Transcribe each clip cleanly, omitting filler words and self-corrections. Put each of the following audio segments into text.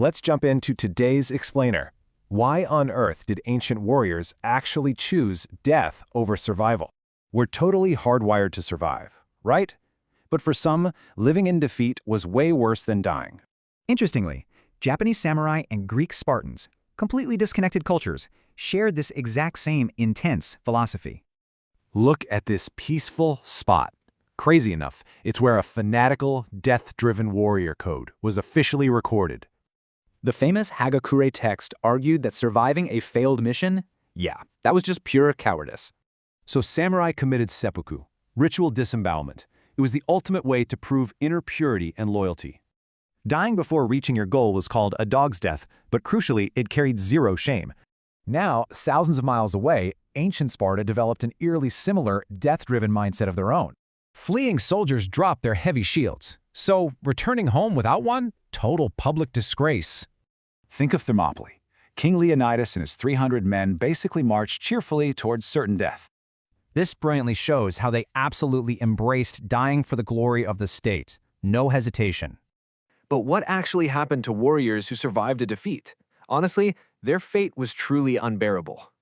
Let's jump into today's explainer. Why on earth did ancient warriors actually choose death over survival? We're totally hardwired to survive, right? But for some, living in defeat was way worse than dying. Interestingly, Japanese samurai and Greek Spartans, completely disconnected cultures, shared this exact same intense philosophy. Look at this peaceful spot. Crazy enough, it's where a fanatical, death-driven warrior code was officially recorded. The famous Hagakure text argued that surviving a failed mission, that was just pure cowardice. So samurai committed seppuku, ritual disembowelment. It was the ultimate way to prove inner purity and loyalty. Dying before reaching your goal was called a dog's death, but crucially, it carried zero shame. Now, thousands of miles away, ancient Sparta developed an eerily similar, death-driven mindset of their own. Fleeing soldiers dropped their heavy shields, so returning home without one? Total public disgrace. Think of Thermopylae. King Leonidas and his 300 men basically marched cheerfully towards certain death. This brilliantly shows how they absolutely embraced dying for the glory of the state. No hesitation. But what actually happened to warriors who survived a defeat? Honestly, their fate was truly unbearable.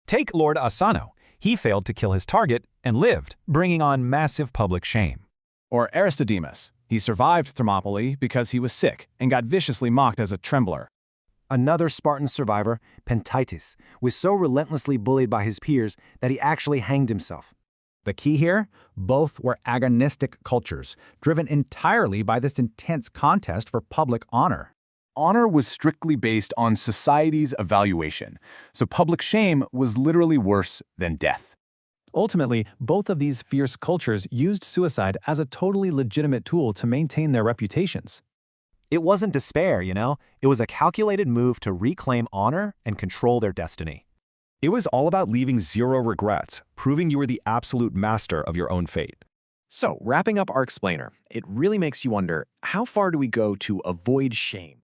Take Lord Asano. He failed to kill his target and lived, bringing on massive public shame. Or Aristodemus. He survived Thermopylae because he was sick and got viciously mocked as a trembler. Another Spartan survivor, Pentaitis, was so relentlessly bullied by his peers that he actually hanged himself. The key here? Both were agonistic cultures, driven entirely by this intense contest for public honor. Honor was strictly based on society's evaluation, so public shame was literally worse than death. Ultimately, both of these fierce cultures used suicide as a totally legitimate tool to maintain their reputations. It wasn't despair, you know? It was a calculated move to reclaim honor and control their destiny. It was all about leaving zero regrets, proving you were the absolute master of your own fate. So, wrapping up our explainer, it really makes you wonder, how far do we go to avoid shame?